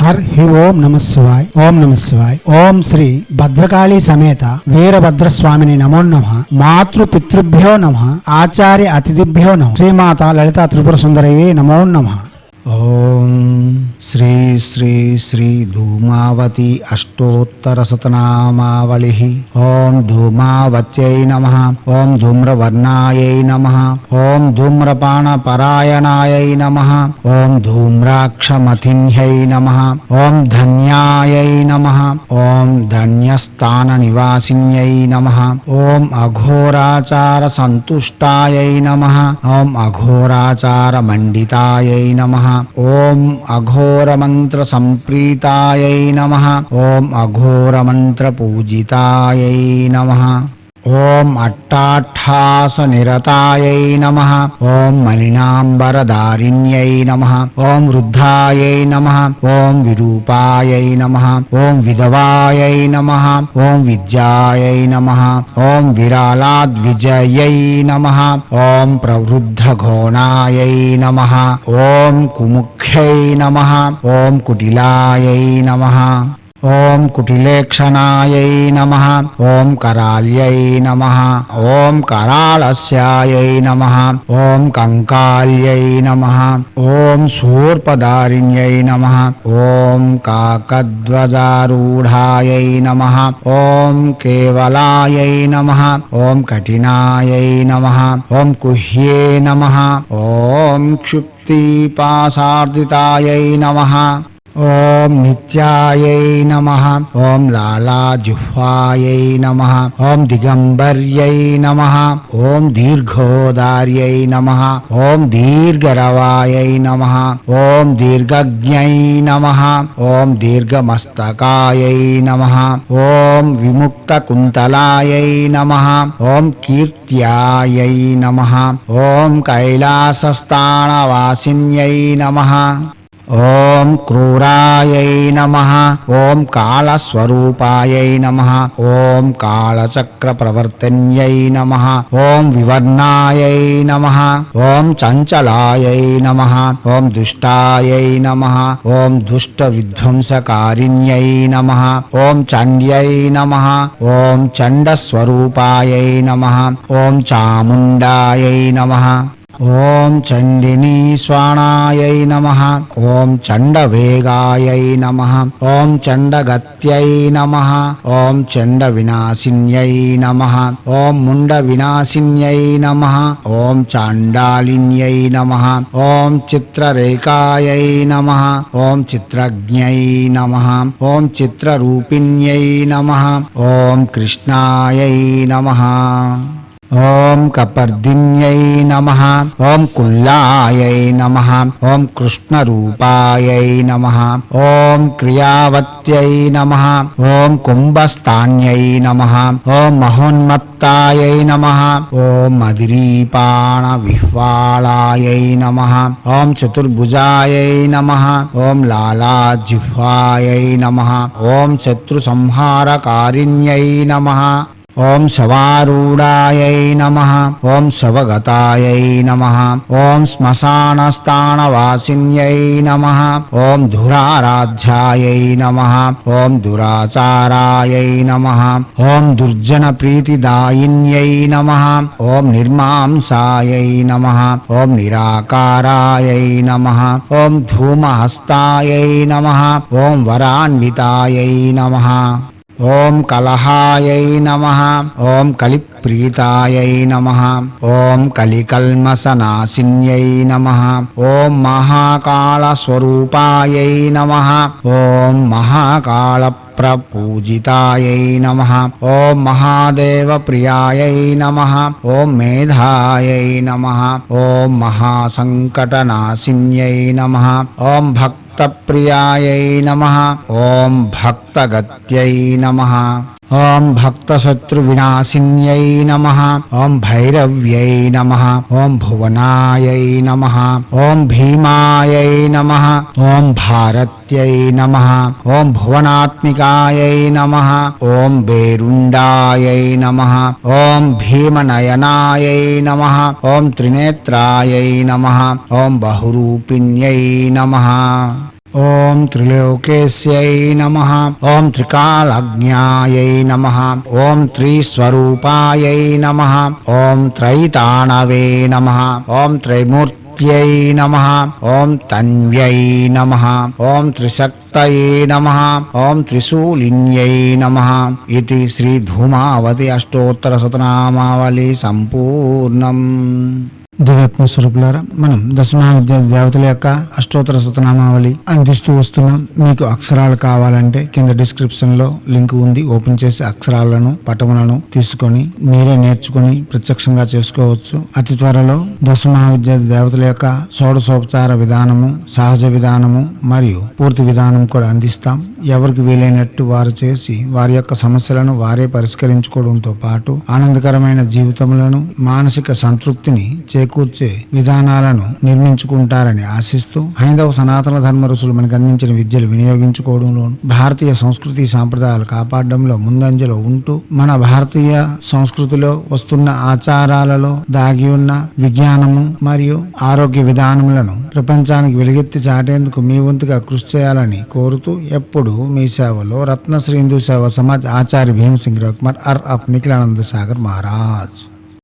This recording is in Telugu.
హి ఓం నమ శివాయ్. ఓం నమ శివాయ్. ఓం శ్రీ భద్రకాళీ సమేత వీరభద్రస్వామిని నమో నమః. మాతృ పితృభ్యో నమః. ఆచార్య అతిథిభ్యో నమః. శ్రీమాత లలితా త్రిపుర సుందరయే నమో నమః. ఓం శ్రీ శ్రీ శ్రీ ధూమావతి అష్టోత్తర శతనామావళి. ఓం ధూమావత్యై నమః. ఓం ధూమ్రవర్ణాయై నమః. ఓం ధూమ్రపాణ పరాయణాయై నమః. ఓం ధూమ్రాక్షమతిన్యై నమః. ఓం ధన్యాయై నమః. ఓం ధన్యస్థాన నివాసిన్యై నమః. ఓం అఘోరాచార సంతుష్టాయై నమః. ఓం అఘోరాచార మండితాయై నమః. ఓం అఘోర మంత్ర సంప్రీతాయై నమః. ఓం అఘోర మంత్ర పూజితాయై నమః. ఓం అట్టాఠాస నిరతాయై నమః. ఓం మలినాంబరధారిణ్యై నమః. ఓం వృద్ధాయై నమః. ఓం విరూపాయై నమః. ఓం విధవాయై నమః. ఓం విద్యాయై నమః. ఓం విరాళాద్విజయై నమః. ఓం ప్రవృద్ధఘోణాయై నమః. ఓం కుముఖ్యై నమః. ఓం కుటిలాయై నమః. ఓం కుటిలేక్షణాయై నమః. ఓం కరాళ్యై నమః. ఓం కరాళస్యాయై నమః. ఓం కంకాళ్యై నమః. ఓం శూర్పధారిణ్యై నమః. ఓం కాకధ్వజారూఢాయై నమః. ఓం కేవలాయై నమః. ఓం కఠినాయై నమః. ఓం కుహ్యే నమః. ఓం క్షుప్తిపాసార్దితాయై నమః. ఓం నిత్యాయై నమః. ఓం లాలాజిహ్వాయై నమః. ఓం దిగంబర్యై నమః. ఓం దీర్ఘోదార్యై నమః. ఓం దీర్ఘరవాయై నమః. ఓం దీర్ఘజ్ఞై నమః. ఓం దీర్ఘమస్తకాయై నమః. ఓం విముక్తకుంతలాయై నమః. ఓం కీర్త్యాయై నమః. ఓం కైలాసస్థానవాసిన్యై నమః. ఓం క్రూరాయై నమః. ఓం కాళస్వరూపాయై నమః. ఓం కాళచక్రప్రవర్తన్యై నమః. ఓం వివర్ణాయై నమః. ఓం చంచలాయై నమః. ఓం దుష్టాయై నమః. ఓం దుష్టవిధ్వంసకారిణ్యై నమః. ఓం చండ్యై నమః. ఓం చండస్వరూపాయై నమః. ఓం చాముండాయై నమః. ఓం చండినీ స్వాణాయై నమః. ఓం చండవేగాయై నమః. ఓం చండగత్యై నమః. ఓం చండవినాశిన్యై నమః. ఓం ముండవినాశిన్యై నమః. ఓం చాండాలిన్యై నమః. ఓం చిత్రరేఖాయై నమః. ఓం చిత్రజ్ఞై నమః. ఓం చిత్రరూపిణ్యై నమః. ఓం కృష్ణాయై నమః. ఓం కపర్దిన్యై నమః. ఓం కుల్లాయై నమః. ఓం కృష్ణరూపాయై నమః. ఓం క్రియావత్యై నమః. ఓం కుంభస్థాన్యై నమః. ఓం మహోన్మత్తాయై నమః. ఓం మదిరీపాణ విహ్వాళాయై నమః. ఓం చతుర్భుజాయై నమః. ఓం లాలాజిహ్వాయై నమః. ఓం శత్రుసంహారకారిణ్యై నమః. ఓం శవారూఢాయై నమః. ఓం శవగతాయై నమః. ఓం శ్మశానస్థానవాసిన్యై నమః. ఓం ధురారాధ్యాయై నమః. ఓం దురాచారాయై నమః. ఓం దుర్జనప్రీతిదాయిన్యై నమః. ఓం నిర్మాంసాయై నమః. ఓం నిరాకారాయై నమః. ఓం ధూమహస్తాయై నమః. ఓం వరాన్వితాయై నమః. ఓం కలహాయై నమః. ఓం కలిప్రీతాయై నమః. ఓం కలికల్మషనాశిన్యై నమః. ఓం మహాకాళస్వరూపాయై నమః. ఓం మహాకాళప్రపూజితాయై నమః. ఓం మహాదేవప్రియాయై నమః. ఓం మేధాయై నమః. ఓం మహాసంకటనాశిన్యై నమః. ఓం భక్తప్రియాయై నమః. ఓం భక్తగత్యై నమః. ఓం భక్తశత్రువినాశిన్యై నమః. ఓం భైరవ్యై నమః. ఓం భువనాయై నమః. ఓం భీమాయై నమః. ఓం భారత్యై నమః. ఓం భువనాత్మికాయై నమః. ఓం బేరుండాయై నమః. ఓం భీమనయనాయై నమః. ఓం త్రినేత్రాయై నమః. ఓం బహురూపిణ్యై నమః. ఓం త్రిలోకేశ్యై నమః. ఓం త్రికాలజ్ఞాయై నమః. ఓం త్రిస్వరూపాయై నమః. ఓం త్రైతాణవే నమః. ఓం త్రైమూర్త్యై నమః. ఓం తన్వ్యై నమః. ఓం త్రిశక్తయే నమః. ఓం త్రిశూలిన్యై నమః. ఇది శ్రీ ధూమావతి అష్టోత్తర శతనామావళి సంపూర్ణం. దివ్యాత్మ స్వరూపులారా, మనం దశమహావిద్య దేవతల యొక్క అష్టోత్తర శతనామావళి అందిస్తూ వస్తున్నాం. మీకు అక్షరాలు కావాలంటే కింద డిస్క్రిప్షన్ లో లింక్ ఉంది. ఓపెన్ చేసి అక్షరాలను పటములను తీసుకొని మీరే నేర్చుకుని ప్రత్యక్షంగా చేసుకోవచ్చు. అతి త్వరలో దశమహావిద్య దేవతల యొక్క షోడశోపచార విధానము, సహజ విధానము మరియు పూర్తి విధానం కూడా అందిస్తాం. ఎవరికి వీలైనట్టు వారు చేసి వారి యొక్క సమస్యలను వారే పరిష్కరించుకోవడంతో పాటు ఆనందకరమైన జీవితములను, మానసిక సంతృప్తిని చేకూర్చే విధానాలను నిర్మించుకుంటారని ఆశిస్తూ, హైందవ సనాతన ధర్మ ఋషులు మనకు అందించిన విద్యలు వినియోగించుకోవడంలో, భారతీయ సంస్కృతి సాంప్రదాయాలు కాపాడడంలో ముందంజలో ఉంటూ, మన భారతీయ సంస్కృతిలో వస్తున్న ఆచారాలలో దాగి ఉన్న విజ్ఞానము మరియు ఆరోగ్య విధానములను ప్రపంచానికి వెలుగెత్తి చాటేందుకు మీ వంతుగా కృషి చేయాలని కోరుతూ, ఎప్పుడు మీ సేవలో రత్నశ్రీ హిందూ సేవా సమాజ్ ఆచార్య భీమసింగ్ రవికుమార్, అర్ అప్ నిఖిలానంద సాగర్ మహారాజ్.